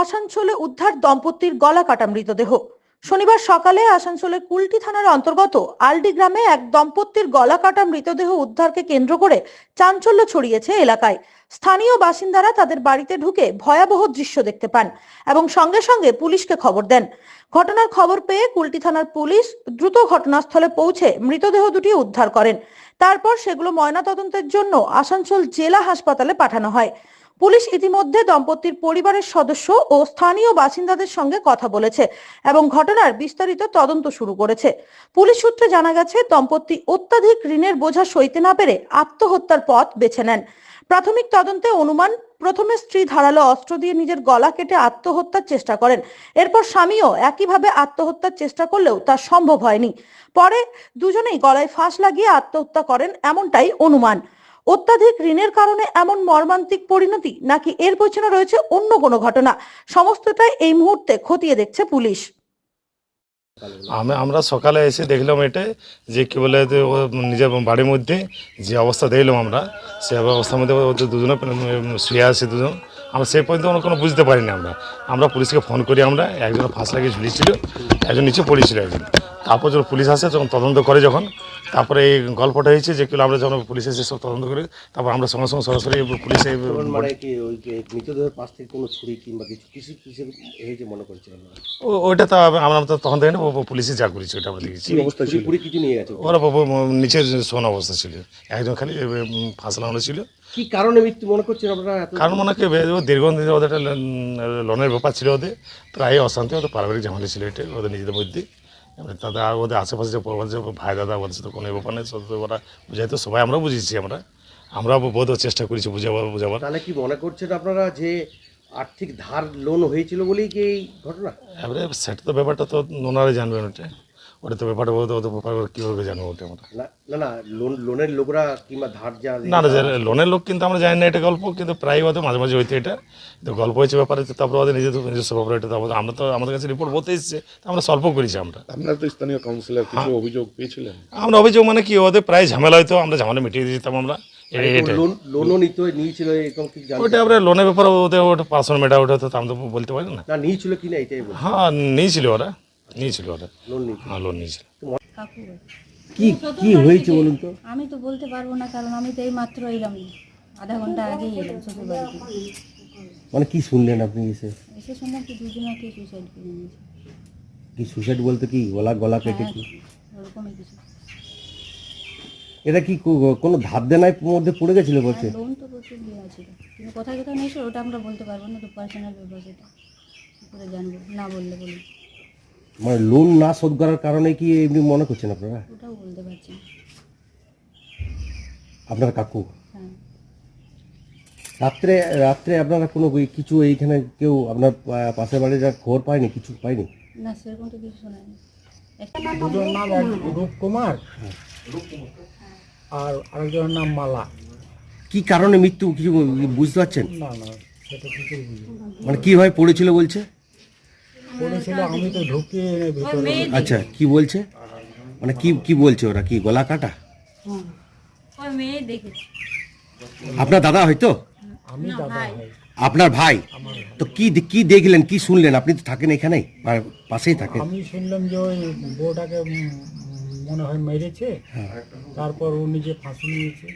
আসানসোলে উদ্ধার দম্পতির গলা কাটা মৃতদেহ। শনিবার সকালে আসানসোলের কুলটি থানার অন্তর্গত আলডি গ্রামে এক দম্পতির গলা কাটা মৃতদেহ উদ্ধারকে কেন্দ্র করে চাঞ্চল্য ছড়িয়েছে এলাকায়। স্থানীয় বাসিন্দারা তাদের বাড়িতে ঢুকে ভয়াবহ দৃশ্য দেখতে পান এবং সঙ্গে সঙ্গে পুলিশকে খবর দেন। ঘটনার খবর পেয়ে কুলটি থানার পুলিশ দ্রুত ঘটনাস্থলে পৌঁছে মৃতদেহ দুটি উদ্ধার করেন। তারপর সেগুলো ময়নাতদন্তের জন্য আসানসোল জেলা হাসপাতালে পাঠানো হয়। পুলিশ ইতিমধ্যে দম্পতির পরিবারের সদস্য ও স্থানীয় বাসিন্দাদের সঙ্গে কথা বলেছে এবং ঘটনার বিস্তারিত তদন্ত শুরু করেছে। পুলিশ সূত্রে জানা গেছে, দম্পতি অত্যাধিক ঋণের বোঝা সইতে না পেরে আত্মহত্যার পথ বেছে নেন। প্রাথমিক তদন্তে অনুমান, প্রথমে স্ত্রী ধারালো অস্ত্র দিয়ে নিজের গলা কেটে আত্মহত্যার চেষ্টা করেন। এরপর স্বামীও একইভাবে আত্মহত্যার চেষ্টা করলেও তা সম্ভব হয়নি। পরে দুজনেই গলায় ফাঁস লাগিয়ে আত্মহত্যা করেন, এমনটাই অনুমান। অত্যাধিক ঋণের কারণে এমন মর্মান্তিক পরিণতি, নাকি এর পেছনে রয়েছে অন্য কোনো ঘটনা, সমস্তটাই এই মুহূর্তে খতিয়ে দেখছে পুলিশ। আমরা সকালে এসে দেখলাম এটা যে কি বলে নিজের বাড়ির মধ্যে যে অবস্থা দেখলাম আমরা, সে অবস্থার মধ্যে দুজনে শুয়ে আছে দুজন। আমরা সেই পর্যন্ত কোনো বুঝতে পারিনি। আমরা পুলিশকে ফোন করি, আমরা একজন ফাঁস লাগিয়ে ঝুলিয়েছিল, একজন নিচে পড়েছিল একজন। তারপর যখন পুলিশ আসে, যখন তদন্ত করে, যখন তারপরে এই গল্পটা হয়েছে যে কি আমরা যখন পুলিশ এসে সব তদন্ত করে, তারপর আমরা সঙ্গে সঙ্গে সরাসরি পুলিশে মৃতদেহের পাশ থেকে কোনো ছুরি কিংবা কিছু হয়েছে মনে করছে ওইটা তো আমরা তো তখন দেখি পুলিশে যা করেছি ওটা আমরা দেখেছি। কিছু নিয়ে গেছে ওরা নিচে শোন অবস্থা ছিল, একজন খালি ফাঁস লাগানো ছিল। কি কারণে মৃত্যু মনে করছেন আপনারা? কারণ মনে কি দীর্ঘদিন ধরে ওদের একটা লোনের ব্যাপার ছিল, ওদের প্রায় অশান্তি, ওদের পারিবারিক ঝামেলা ছিল এটা ওদের নিজেদের মধ্যে। তাদের আর ওদের আশেপাশে যে ভাই দাদা, ওদের সাথে কোনো ব্যাপার নেই, ওরা বুঝাইতো, সবাই আমরা বুঝেছি, আমরা বোধ চেষ্টা করেছি বুঝাবার। তাহলে কি মনে করছেন আপনারা যে আর্থিক ধার লোন হয়েছিল বলেই কি এই ঘটনা? এবারে সেটা তো ব্যাপারটা তো ওনারাই জানবেন, ওটা তো ব্যাপারটা ওদের কীভাবে জানবো ওটা আমরা। না লোনের লোকরা কিংবা ধার যা না লোনের লোক কিন্তু আমরা জানি না, এটা গল্প কিন্তু প্রায় ওদের মাঝে মাঝে হইতে এটা তো গল্প হয়েছে ব্যাপারে। তারপরে ওদের নিজস্ব ব্যাপার, এটা আমরা তো আমাদের কাছে রিপোর্ট বলতে এসেছে, আমরা সল্ভ করেছি। আপনার তো স্থানীয় কাউন্সিলর কিছু অভিযোগ পেয়েছিলেন? আমরা অভিযোগ মানে কি, ওদের প্রায় ঝামেলা হয়তো, আমরা ঝামেলা মিটিয়ে দিতাম আমরা। ওটা আমরা লোনের ব্যাপারে ওদের ওটা পার্সোনাল ম্যাটার, ওটা তো আমরা বলতে পারি না। নিয়েছিল কিনা এটাই? হ্যাঁ নিয়েছিল ওরা লোন নিয়েছিল। কি হয়েছে বলুন তো? আমি তো বলতে পারবো না, কারণ আমি তো এই মাত্র এলাম, আধা ঘন্টা আগেই এলাম শ্বশুর বাড়িতে। মানে কি শুনলেন আপনি এসে? শুনলাম কি দুজনকে সুইসাইড করে নিয়েছে। কি সুইসাইড বলতে কি গলা কেটে কি ওরকমই কিছু? এটা কি কোনো ধার দেনার মধ্যে পড়ে গেছিল বলছে? লোন তো প্রচুর দেওয়া ছিল, কিন্তু কোথায় কোথায় নিয়েছে ওটা আমরা বলতে পারবো না, তো পার্সোনাল ব্যাপার, সেটা কী করে জানবো, না বললে বলি। মানে লোন না শোধ করার কারণে কি এমনি মনে করছেন আপনারা? ওটাও বলতে পারছি না। আপনার কাকু? হ্যাঁ। রাত্রে আপনারা কোনো কিছু এইখানে কেউ আপনার পাশের বাড়ির খবর পায়নি, কিছু পায়নি? না সেরকম তো কিছু শোনায়নি। দুজনের নাম রূপকুমার আর আরেকজনের নাম মালা। কি কারণে মৃত্যু কিছু বুঝতে পারছেন? না সেটা কিছুই বুঝি। মানে কিভাবে পড়েছিল বলছে? বলেছিল আমি তো ঢুকিয়ে এনে ভিতরে। আচ্ছা, কি বলছে? মানে কি বলছে ওরা? কি গলা কাটা? আপনার দাদা হয়তো? আমি দাদা ভাই। আপনার ভাই? তো কি দেখলেন, কি শুনলেন? আপনি তো থাকেন এখানেই, পাশেই থাকেন। আমি শুনলাম যে ওই বউটাকে মনে হয় মেরেছে, তারপর ও নিজে ফাঁসি নিয়েছে।